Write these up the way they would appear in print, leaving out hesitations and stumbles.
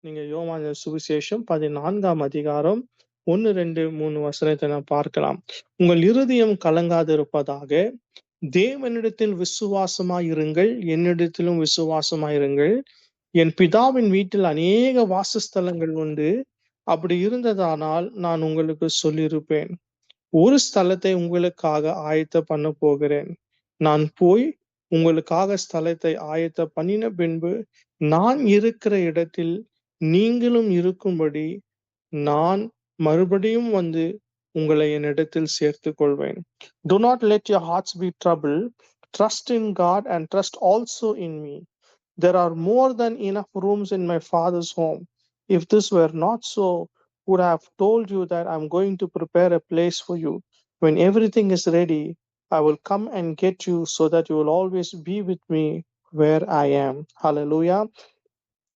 நீங்க யோவான் சுவிசேஷம் 14ஆம் அதிகாரம் 1, 2, 3 வசனத்தை நாம் பார்க்கலாம். உங்கள் இருதயம் கலங்காதிருப்பதாக, தேவனிடத்தில் விசுவாசமாயிருங்கள், என்னிடத்திலும் விசுவாசமாயிருங்கள். என் பிதாவின் வீட்டில் அநேக வாசஸ்தலங்கள் உண்டு. அப்படி இருந்ததானால் நான் உங்களுக்கு சொல்லியிருப்பேன். ஒரு ஸ்தலத்தை உங்களுக்காக ஆயத்த பண்ண போகிறேன். நான் போய் உங்களுக்காக ஸ்தலத்தை ஆயத்த பண்ணின பின்பு, நான் இருக்கிற இடத்தில் நீங்களும் இருக்கும்படி நான் மறுபடியும் வந்து உங்களை என்னிடத்தில் சேர்த்துக் கொள்வேன். Do not let your hearts be troubled. Trust in God and trust also in me. There are more than enough rooms in my Father's home. If this were not so, would I have told you that I'm going to prepare a place for you. When everything is ready, I will come and get you so that you will always be with me where I am. Hallelujah.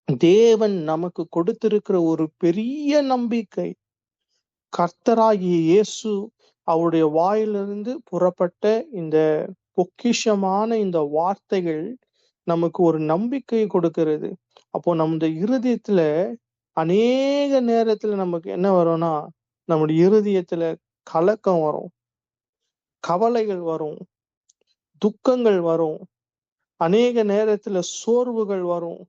தேவன் நமக்கு கொடுத்திருக்கிற ஒரு பெரிய நம்பிக்கை, கர்த்தராகிய இயேசு அவருடைய வாயிலிருந்து புறப்பட்ட இந்த பொக்கிஷமான இந்த வார்த்தைகள் நமக்கு ஒரு நம்பிக்கை கொடுக்கிறது. அப்போ நம்முடைய இருதயத்துல அநேக நேரத்துல நமக்கு என்ன வரும்னா, நம்முடைய இருதயத்துல கலக்கம் வரும், கவலைகள் வரும், துக்கங்கள் வரும், அநேக நேரத்துல சோர்வுகள் வரும்.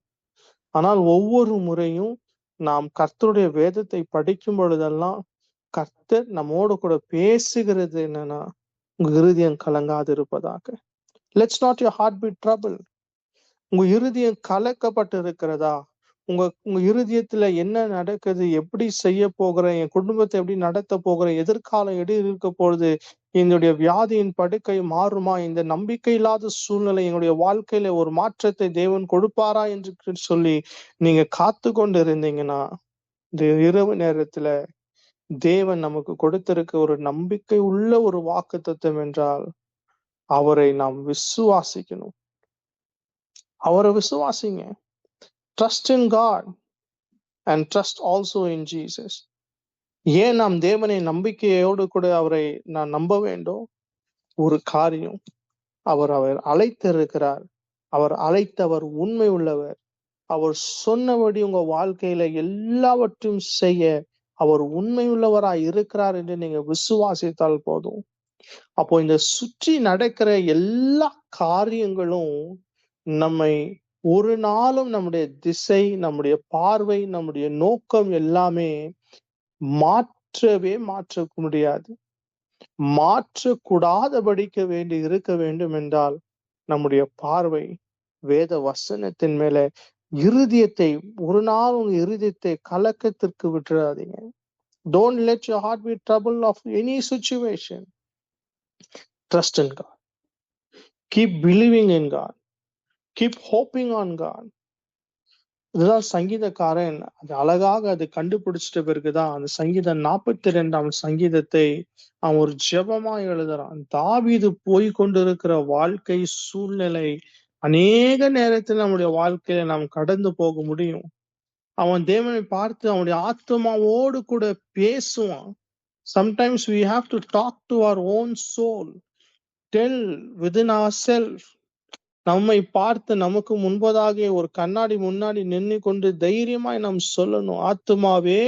ஆனால் ஒவ்வொரு முறையும் நாம் கர்த்தருடைய வேதத்தை படிக்கும் பொழுதெல்லாம் கர்த்தர் நம்மோடு கூட பேசுகிறது என்னன்னா, உங்க இருதயம் கலங்காதிருப்பதாக. Let's not your heart be trouble. உங்க இருதயம் கலக்கப்பட்டு இருக்கிறதா? உங்க இருதயத்துல என்ன நடக்குது, எப்படி செய்ய போகிறேன், என் குடும்பத்தை எப்படி நடத்த போகிறேன், எதிர்காலம் எப்படி இருக்க போகுது, என்னுடைய வியாதியின் படுக்கை மாறுமா, இந்த நம்பிக்கை இல்லாத சூழ்நிலை என்னுடைய வாழ்க்கையில ஒரு மாற்றத்தை தேவன் கொடுப்பாரா என்று சொல்லி நீங்க காத்து கொண்டு இருந்தீங்கன்னா, இந்த இரவு நேரத்துல தேவன் நமக்கு கொடுத்திருக்க ஒரு நம்பிக்கை உள்ள ஒரு வாக்குத்தத்தம் என்றால், அவரை நாம் விசுவாசிக்கணும். அவரை விசுவாசிங்க. Trust in God and trust also in Jesus. ஏன் நாம் தேவனை நம்பிக்கையோடு கூட அவரை நான் நம்ப வேண்டும்? ஒரு காரியம், அவர் அழைத்திருக்கிறார். அவர் அழைத்தவர் உண்மை உள்ளவர். அவர் சொன்னபடி உங்க வாழ்க்கையில எல்லாவற்றையும் செய்ய அவர் உண்மை உள்ளவராய் இருக்கிறார் என்று நீங்க விசுவாசித்தால் போதும். அப்போ இந்த சுற்றி நடக்கிற எல்லா காரியங்களும் நம்மை ஒரு நாளும் நம்முடைய திசை, நம்முடைய பார்வை, நம்முடைய நோக்கம் எல்லாமே மாற்ற முடியாது. மாற்றக்கூடாதபடிக்க இருக்க வேண்டும் என்றால் நம்முடைய பார்வை வேத வசனத்தின் மேல இருதயத்தை, ஒரு நாள் உங்க இருதயத்தை கலக்கத்திற்கு விட்டுறாதீங்க. Don't let your heart be troubled of any situation. Trust in God. Keep believing in God. Keep hoping on God. இதுதான் சங்கீதக்காரன் அது அழகாக அது கண்டுபிடிச்சிட்ட பிறகுதான் அந்த சங்கீதம் 42ஆம் சங்கீதத்தை அவன் ஒரு ஜெபமா எழுதுறான். தாவீது போய் கொண்டிருக்கிற வாழ்க்கை சூழ்நிலை அநேக நேரத்தில் நம்முடைய வாழ்க்கையில நாம் கடந்து போக முடியும். அவன் தேவனை பார்த்து அவனுடைய ஆத்மாவோடு கூட பேசுவான். Sometimes we have to talk to our own soul, tell within ourselves. நம்மை பார்த்து நமக்கு முன்பதாக ஒரு கண்ணாடி முன்னாடி நின்று கொண்டு தைரியமாய் நாம் சொல்லணும், ஆத்துமாவே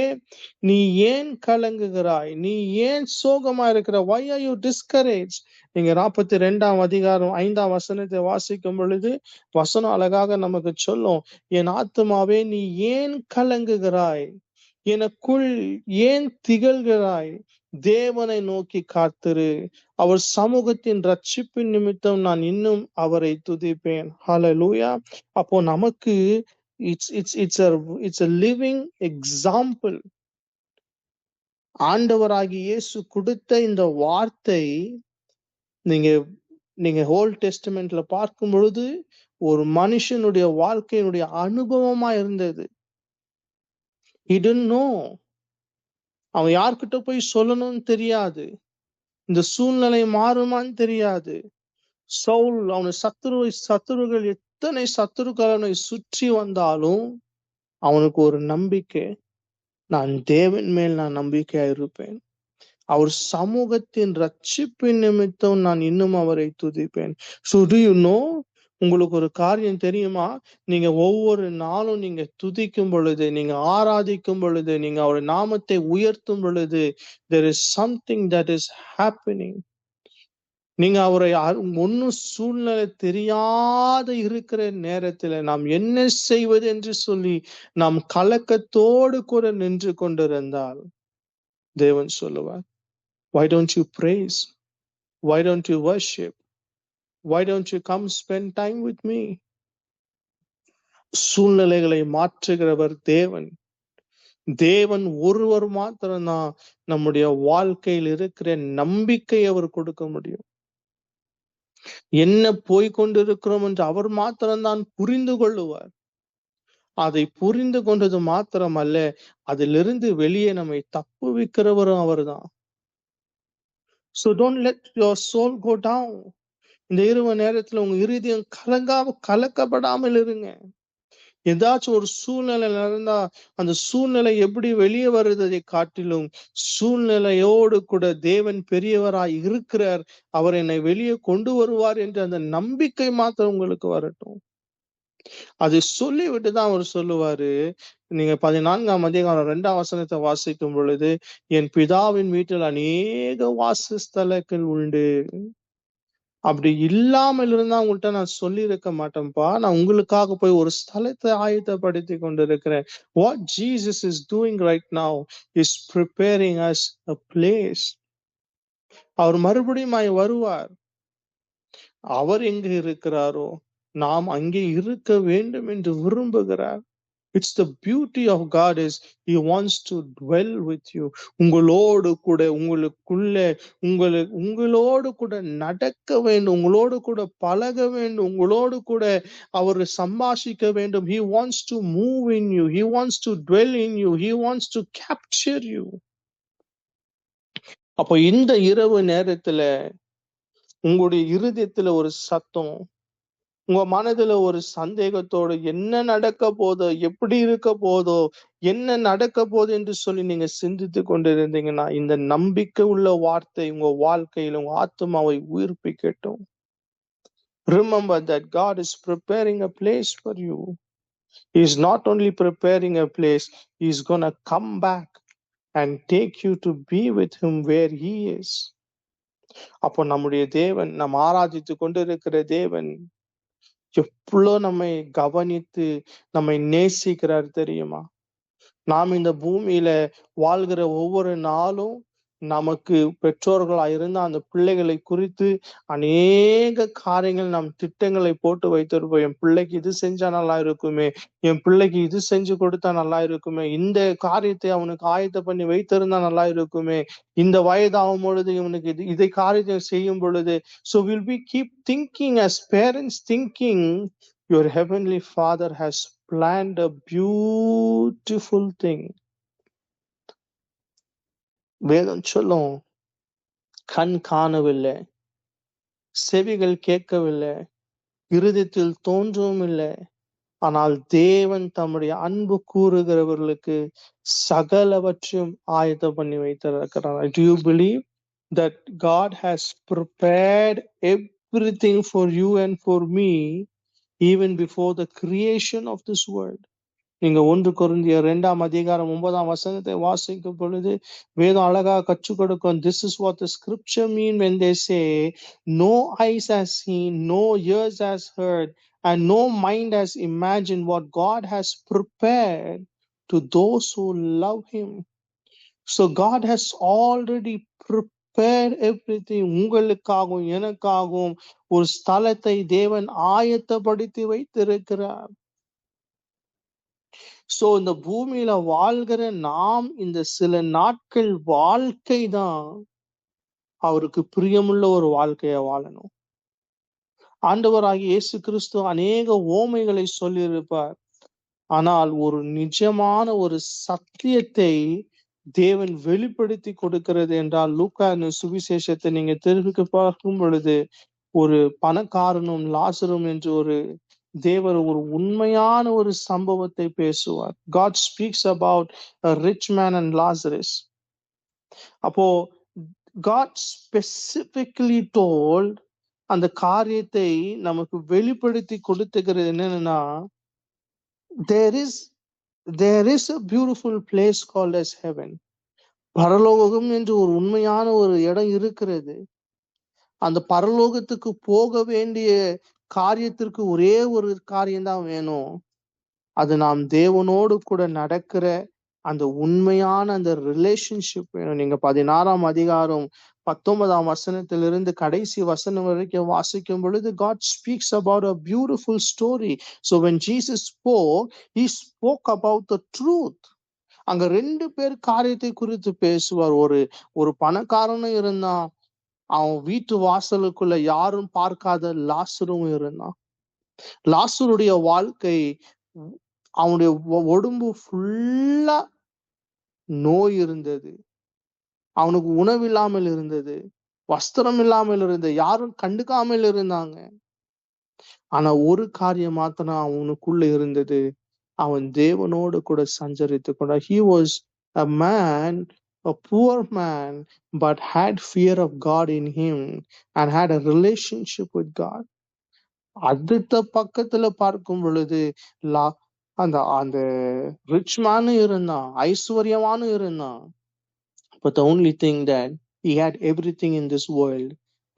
நீ ஏன் கலங்குகிறாய், நீ ஏன் சோகமா இருக்கிற, why are you discouraged? நீங்க 42ஆம் அதிகாரம் 5ஆம் வசனத்தை வாசிக்கும் பொழுது வசனம் அழகாக நமக்கு சொல்லும், என் ஆத்துமாவே நீ ஏன் கலங்குகிறாய், எனக்குள் ஏன் திகழ்கிறாய், தேவனை நோக்கி காத்திரு, அவர் சமூகத்தின் ரட்சிப்பின் நிமித்தம் நான் இன்னும் அவரை துதிப்பேன். ஹல்லேலூயா. அப்போ நமக்கு இட்ஸ் a living example. ஆண்டவராகிய இயேசு கொடுத்த இந்த வார்த்தை நீங்க ஓல்ட் டெஸ்டமெண்ட்ல பார்க்கும் பொழுது ஒரு மனுஷனுடைய வாழ்க்கையினுடைய அனுபவமா இருந்தது. He didn't know. அவன் யார்கிட்ட போய் சொல்லணும்னு தெரியாது. இந்த சூழ்நிலை மாறுமான்னு தெரியாது. சவுல் அவனை சத்துருகள் எத்தனை சத்துருக்கள் அவனை சுற்றி வந்தாலும் அவனுக்கு ஒரு நம்பிக்கை, நான் தேவன் மேல் நான் நம்பிக்கையா இருப்பேன், அவர் சமூகத்தின் ரட்சிப்பின் நிமித்தம் நான் இன்னும் அவரை துதிப்பேன். So do you know, உங்களுக்கு ஒரு காரியம் தெரியுமா? நீங்க ஒவ்வொரு நாளும் நீங்க துதிக்கும் பொழுது, நீங்க ஆராதிக்கும் பொழுது, நீங்க அவருடைய நாமத்தை உயர்த்தும் பொழுது, there is something that is happening. நீங்க அவரை ஒண்ணும் சூழ்நிலை தெரியாத இருக்கிற நேரத்துல நாம் என்ன செய்வது என்று சொல்லி நாம் கலக்கத்தோடு கூட நின்று கொண்டிருந்தால் தேவன் சொல்லுவார், why don't you praise? Why don't you worship? Why don't you come spend time with me? சூழ்நிலைகளை மாற்றுகிறவர் தேவன். தேவன் ஒருவர் மாத்திரம்தான் நம்முடைய வாழ்க்கையில் இருக்கிற நம்பிக்கை அவர் கொடுக்க முடியும். என்ன போய்கொண்டிருக்கிறோம் என்று அவர் மாத்திரம்தான் புரிந்து கொள்ளுவார். அதை புரிந்து கொண்டது மாத்திரமல்ல, அதிலிருந்து வெளியே நம்மை தப்புவிக்கிறவரும் அவர்தான். So don't let your soul go down. இந்த இரவு நேரத்துல உங்க இருதயம் கலக்கப்படாமல் இருங்க. ஏதாச்சும் ஒரு சூழ்நிலை நடந்தா அந்த சூழ்நிலை எப்படி வெளியே வருவதை காட்டிலும் சூழ்நிலையோடு கூட தேவன் பெரியவராய் இருக்கிறார், அவர் என்னை வெளியே கொண்டு வருவார் என்ற அந்த நம்பிக்கை மாத்திரம் உங்களுக்கு வரட்டும். அதை சொல்லிவிட்டுதான் அவர் சொல்லுவாரு. நீங்க 14ஆம் அதிகாரம் 2ஆம் வசனத்தை வாசிக்கும் பொழுது, என் பிதாவின் வீட்டில் அநேக வாசஸ்தலங்கள் உண்டு. அப்படி இல்லாமல் இருந்தா உங்கள்கிட்ட நான் சொல்லி இருக்க மாட்டேன்ப்பா. நான் உங்களுக்காக போய் ஒரு ஸ்தலத்தை ஆயத்தப்படுத்தி கொண்டிருக்கிறேன். What Jesus is doing right now is preparing us a place. அவர் மறுபடியும் வருவார். அவர் எங்க இருக்கிறாரோ நாம் அங்கே இருக்க வேண்டும் என்று விரும்புகிறார். It's the beauty of God is he wants to dwell with you. உங்களோடு கூட உங்களுக்குள்ளே உங்களோடு கூட நடக்க வேண்டும், உங்களோடு கூட பழக வேண்டும், உங்களோடு கூட அவர் சம்பாஷிக்க வேண்டும். He wants to move in you. He wants to dwell in you. He wants to capture you. அப்போ இந்த இரவு நேரத்துல உங்களுடைய இருதயத்துல ஒரு சத்தம், உங்க மனதுல ஒரு சந்தேகத்தோடு என்ன நடக்க போதோ, எப்படி இருக்க போதோ, என்ன நடக்க போகுது என்று சொல்லி நீங்க சிந்தித்து கொண்டிருந்தீங்கன்னா, இந்த நம்பிக்கை உள்ள வார்த்தை உங்க வாழ்க்கையில உங்க ஆத்மாவை உயிர்ப்பிக்கட்டும். Remember that God is preparing a place for you. He is not only preparing a place, he is gonna come back and take you to be with him where he is. அப்போ நம்முடைய தேவன், நாம் ஆராதித்து கொண்டிருக்கிற தேவன் எவ்வளோ நம்மை கவனித்து நம்மை நேசிக்கிறார் தெரியுமா? நாம் இந்த பூமியில வாழ்கிற ஒவ்வொரு நாளும் நமக்கு பெற்றோர்களா இருந்த அந்த பிள்ளைகளை குறித்து அநேக காரியங்கள் நாம் திட்டங்களை போட்டு வைத்திருப்போம். என் பிள்ளைக்கு இது செஞ்சா நல்லா இருக்குமே, என் பிள்ளைக்கு இது செஞ்சு கொடுத்தா நல்லா இருக்குமே, இந்த காரியத்தை அவனுக்கு ஆயத்த பண்ணி வைத்திருந்தா நல்லா இருக்குமே, இந்த வயது ஆகும் பொழுது இவனுக்கு இதை காரியத்தை செய்யும் பொழுது. So will we keep thinking as parents, thinking your heavenly Father has planned a beautiful thing. வேதம் சொல்லும், கண் காணவில்லை, செவிகள் கேட்கவில்லை, இருதயத்தில் தோன்றவும் இல்லை, ஆனால் தேவன் தம்முடைய அன்பு கூறுகிறவர்களுக்கு சகலவற்றையும் ஆயத்தம் பண்ணி வைத்திருக்கிறார். Do you believe that God has prepared everything for you and for me even before the creation of this world? நீங்க 1 கொரிந்தியர் 2ஆம் அதிகாரம் 9ஆம் வசனத்தை வாசிக்கும் பொழுது வேதம் அழகா கற்றுக் கொடுக்கும். This is what the scripture mean when they say, no eyes has seen, no ears has heard, and no mind has imagined what God has prepared to those who love him. So God has already prepared everything. உங்களுக்காகவும் எனக்காகவும் ஒரு ஸ்தலத்தை தேவன் ஆயத்தப்படுத்தி வைத்திருக்கிறார். So இந்த பூமியில வாழ்கிற நாம் இந்த சில நாட்கள் வாழ்க்கை தான் அவருக்கு பிரியமுள்ள ஒரு வாழ்க்கைய வாழணும். ஆண்டவராகிய இயேசு கிறிஸ்து அநேக ஓமைகளை சொல்லியிருப்பார். ஆனால் ஒரு நிஜமான ஒரு சத்தியத்தை தேவன் வெளிப்படுத்தி கொடுக்கிறது என்றால், லூக்கா சுவிசேஷத்தை நீங்க திருப்பி பார்க்கும் பொழுது ஒரு பணக்காரனும் லாசரும் என்று ஒரு தேவர் ஒரு உண்மையான ஒரு சம்பவத்தை பேசுவார். God speaks about a rich man and Lazarus. அப்போ God specifically told அந்த காரியத்தை நமக்கு வெளிப்படுத்தி கொடுத்துக்கிறது என்னன்னா, there is there is a beautiful place called as heaven. பரலோகம் என்று ஒரு உண்மையான ஒரு இடம் இருக்கிறது. அந்த பரலோகத்துக்கு போக வேண்டிய காரியத்திற்கு ஒரே ஒரு காரியம்தான் வேணும். அது நாம் தேவனோடு கூட நடக்கிற அந்த உண்மையான அந்த ரிலேஷன்ஷிப் வேணும். நீங்க 16ஆம் அதிகாரம் 19ஆம் வசனத்திலிருந்து கடைசி வசனம் வரைக்கும் வாசிக்கும் பொழுது God speaks about a beautiful story. So when Jesus spoke, he spoke about the truth. அங்க 2 பேர் காரியத்தை குறித்து பேசுவார். ஒரு பணக்காரனும் இருந்தான், அவன் வீட்டு வாசலுக்குள்ள யாரும் பார்க்காத லாசரும் இருந்தான். லாசருடைய வாழ்க்கை, அவனுடைய உடம்பு ஃபுல்லா நோய் இருந்தது, அவனுக்கு உணவில்லாமல் இருந்தது, வஸ்திரம் இல்லாமல் இருந்தது, யாரும் கண்டுக்காமல் இருந்தாங்க. ஆனா ஒரு காரியம் மாத்திரம் அவனுக்குள்ள இருந்தது, அவன் தேவனோடு கூட சஞ்சரித்து கொண்டான். He was a man, a poor man, but had fear of God in him and had a relationship with God. அடுத்த பக்கத்துல பார்க்கும் பொழுது அந்த அந்த ரிச் மேனும் இருந்தான், ஐஸ்வர்யவானும் இருந்தான். But the only thing that he had everything in this world,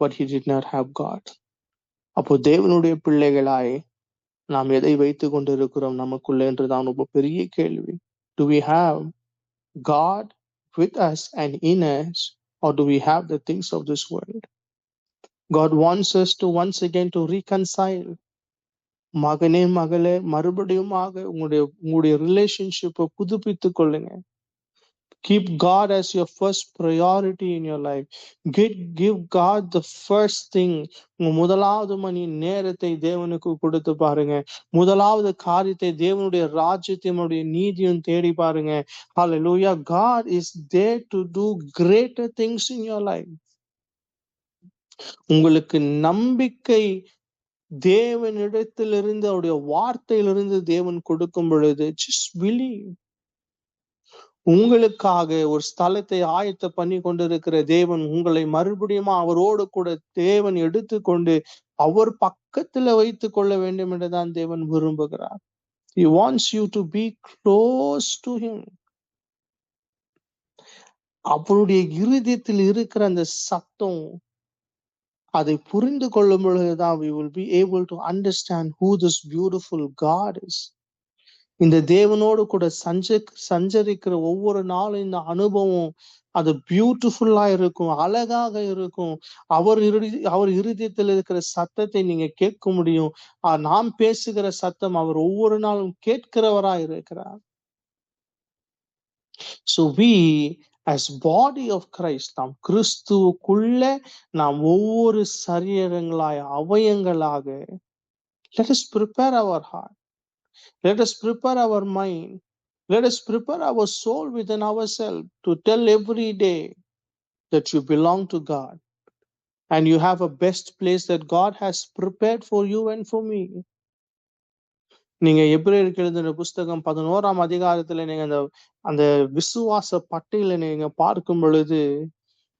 but he did not have God. அப்போ தேவனுடைய பிள்ளைகளாய் நாம் எதை வைத்துக் கொண்டிருக்கிறோம் நமக்குள்ள என்றுதான் ரொம்ப பெரிய கேள்வி. Do we have God with us and in us, or do we have the things of this world? God wants us to once again to reconcile. மகனே மகளே, மறுபடியுமாக உங்களுடைய ரிலேஷன்ஷிப்பை புதுப்பித்துக் கொள்ளுங்க. Keep God as your first priority in your life. Give God the first thing. உங்க முதலாவது மணி நேரத்தை தேவனுக்கு கொடுத்து பாருங்க. முதலாவது காரியத்தை தேவனுடைய ராஜ்யத்தையும் நீதியும் தேடி பாருங்க. Hallelujah. God is there to do greater things in your life. உங்களுக்கு நம்பிக்கை தேவனிடத்திலிருந்து, அவருடைய வார்த்தையிலிருந்து தேவன் கொடுக்கும் பொழுது, just believe. உங்களுக்காக ஒரு ஸ்தலத்தை ஆயத்த பண்ணி கொண்டிருக்கிற தேவன் உங்களை மறுபடியும் அவரோடு கூட தேவன் எடுத்துக்கொண்டு அவர் பக்கத்துல வைத்துக் கொள்ள வேண்டும் என்றுதான் தேவன் விரும்புகிறார். He wants you to be close to him. அவருடைய இருதயத்தில் இருக்கிற அந்த சத்தம், அதை புரிந்து கொள்ளும் பொழுதுதான் we will be able to understand who this beautiful God is. இந்த தேவனோடு கூட சஞ்சரிக்கிற ஒவ்வொரு நாளும் இந்த அனுபவம் அது பியூட்டிஃபுல்லா இருக்கும், அழகாக இருக்கும். அவர் இருதயத்தில் இருக்கிற சத்தத்தை நீங்க கேட்க முடியும். நாம் பேசுகிற சத்தம் அவர் ஒவ்வொரு நாளும் கேட்கிறவராய் இருக்கிறார். So we as body of Christ, நாம் கிறிஸ்துவுக்குள்ள நாம் ஒவ்வொரு சரீரங்களாய் அவயங்களாக, let us prepare our heart. Let us prepare our mind. Let us prepare our soul within ourselves to tell every day that you belong to God and you have a best place that God has prepared for you and for me. நீங்க எபிரேயருக்கு எழுதின புஸ்தகம் 11ஆம் அதிகாரத்துல நீங்க அந்த விசுவாச பட்டியலை நீங்க பார்க்கும் பொழுது,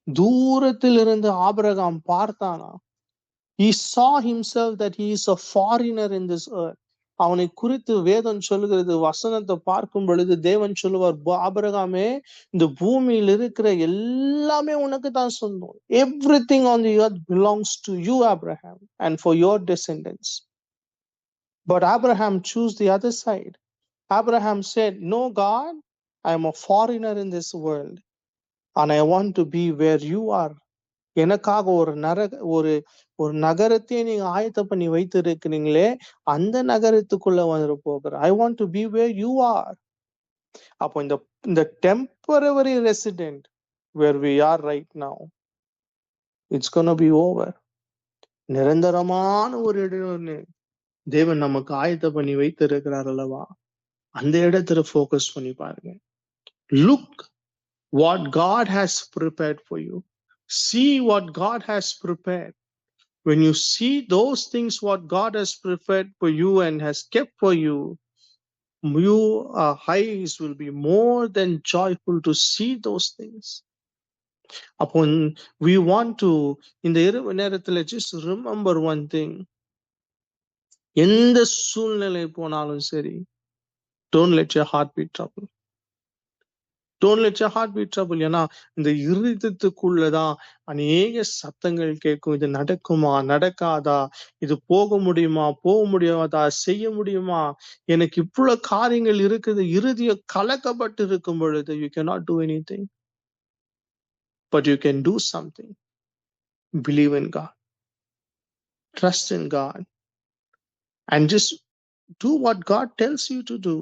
தூரத்தில் இருந்து ஆபிரகாம் பார்த்தானா, he saw himself that he is a foreigner in this earth. அவனை குறித்து வேதம் சொல்லுகிறது, வசனத்தை பார்க்கும் பொழுது தேவன் சொல்லுவார், ஆபிரகாமே, இந்த பூமியில் இருக்கிற எல்லாமே உனக்கு தான் சொந்தம். Everything on the earth belongs to you, Abraham, and for your descendants. But Abraham chose the other side. Abraham said, no God, I am a foreigner in this world and I want to be where you are. எனக்காக ஒரு நகரத்தை நீங்க ஆயத்தம் பண்ணி வைத்து இருக்கிறீங்களே, அந்த நகரத்துக்குள்ள வந்து போகிற. I want to be where you are. அப்போ இந்த temporary resident where we are right now, it's gonna be over. நிரந்தரமான ஒரு இடம் தேவன் நமக்கு ஆயத்தம் பண்ணி வைத்து இருக்கிறார் அல்லவா, அந்த இடத்துல ஃபோக்கஸ் பண்ணி பாருங்க. Look what God has prepared for you. See what God has prepared. When you see those things what God has prepared for you and has kept for you, your eyes will be more than joyful to see those things. அப்போ we want to இந்த இரவு நேரத்துல just remember one thing. எந்த சூழ்நிலை போனாலும் சரி, don't let your heart be troubled. Don't let your heart be troubled. ஏன்னா இந்த இருதயத்துக்குள்ளதான் அநேக சத்தங்கள் கேட்கும். இது நடக்குமா, நடக்காதா, இது போக முடியுமா, போக முடியாதா, செய்ய முடியுமா, எனக்கு இவ்வளவு காரியங்கள் இருக்குது. இருதயம் கலக்கப்பட்டு இருக்கும் பொழுது you cannot do anything, but you can do something. Believe in God, trust in God, and just do what God tells you to do.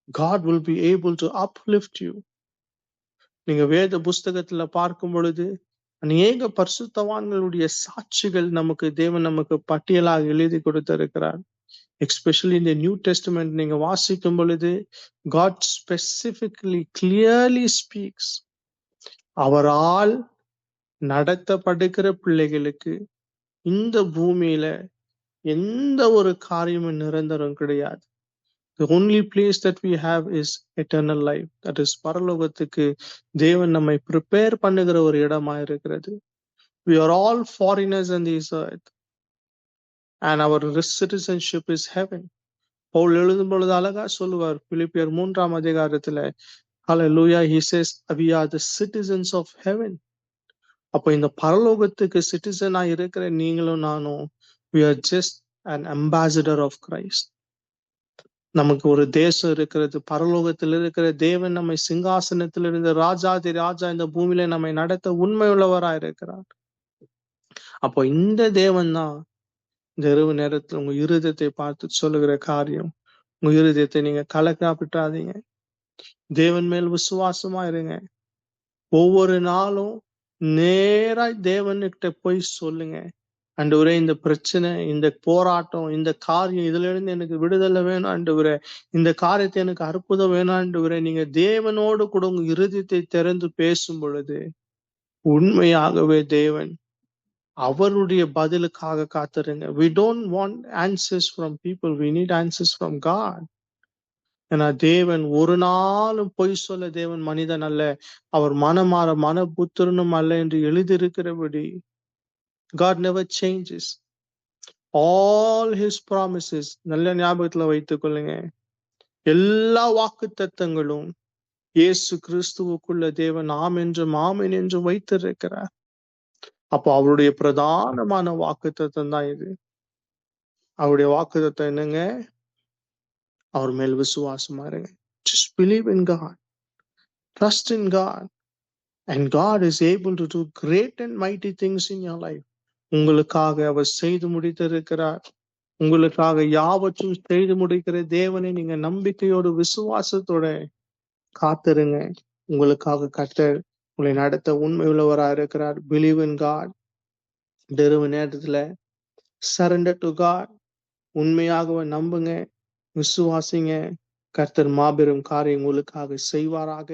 God will be able to uplift you. நீங்க வேத புஸ்தகத்துல பார்க்கும் பொழுது அநேக பரிசுத்தவான்களுடைய சாட்சிகள் தேவன் நமக்கு பட்டியலாக எழுதி கொடுத்திருக்கிறார். எஸ்பெஷலி இந்த நியூ டெஸ்டமெண்ட் நீங்க வாசிக்கும் பொழுது God specifically clearly speaks. அவரால் நடத்தப்படுகிற பிள்ளைகளுக்கு இந்த பூமியில எந்த ஒரு காரியமும் நிரந்தரம் கிடையாது. The only place that we have is eternal life. That is பரலோகத்துக்கு தேவன் நம்மை prepare பண்ணுகிற ஒரு இடமா இருக்கிறது. We are all foreigners on this earth and our citizenship is heaven. Pavul எழுதும் பொழுது அழகா சொல்லுவார் பிலிப்பியர் 3ஆம் அதிகாரத்துல, hallelujah, he says we are the citizens of heaven. அப்ப இந்த பரலோகத்துக்கு சிட்டிசனா இருக்கிற நீங்களும் நானும் we are just an ambassador of Christ. நமக்கு ஒரு தேசம் இருக்கிறது. பரலோகத்தில் இருக்கிற தேவன் நம்மை சிங்காசனத்திலிருந்து ராஜாதி ராஜா இந்த பூமியில நம்மை நடத்த உண்மை உள்ளவராய் இருக்கிறார். அப்போ இந்த தேவன் தான் இந்த இரவு நேரத்துல உங்க இருதயத்தை பார்த்து சொல்லுகிற காரியம். உங்க இருதயத்தை நீங்க கலக்காவிட்டாதீங்க. தேவன் மேல் விசுவாசமா இருங்க. ஒவ்வொரு நாளும் நேராய் தேவன்கிட்ட போய் சொல்லுங்க, ஆண்டவரே இந்த பிரச்சனை, இந்த போராட்டம், இந்த காரியம், இதுல இருந்து எனக்கு விடுதலை வேணும் ஆண்டவரே, இந்த காரியத்தை எனக்கு அற்புதம் வேணும் ஆண்டவரே. நீங்க தேவனோடு கூட உங்க இருதயத்தை திறந்து பேசும் பொழுது உண்மையாகவே தேவன் அவருடைய பதிலுக்காக காத்திருங்க. We don't want answers from people, we need answers from God. ஏன்னா தேவன் ஒரு நாளும் பொய் சொல்ல தேவன் மனிதன் அல்ல, அவர் மனமாற மனபுத்திரனும் அல்ல என்று எழுதியிருக்கிறபடி God never changes. All his promises, நல்ல ஞாபகத்துல வைத்துக் கொள்ளுங்க, எல்லா வாக்குத்தத்தங்களும் இயேசு கிறிஸ்துவுக்குள்ள தேவன் ஆம் என்றும் ஆமென் என்றும் வைத்திருக்கிறார். அப்போ அவருடைய பிரதானமான வாக்குத்தத்தம் தான் இது. அவருடைய வாக்குத்தத்தம் என்னங்க? அவர் மேல் விசுவாசமா இருங்க. Just believe in God, trust in God, and God is able to do great and mighty things in your life. உங்களுக்காக அவர் செய்து முடித்திருக்கிறார். உங்களுக்காக யாவற்றும் செய்து முடிக்கிற தேவனை நீங்க நம்பிக்கையோடு விசுவாசத்தோட காத்திருங்க. உங்களுக்காக கர்த்தர் உங்களை நடத்த உண்மை உள்ளவரா இருக்கிறார். Believe in God. இரவு நேரத்துல சரண்டர் டு God. உண்மையாகவே நம்புங்க, விசுவாசிங்க. கர்த்தர் மாபெரும் காரியம் உங்களுக்காக செய்வாராக.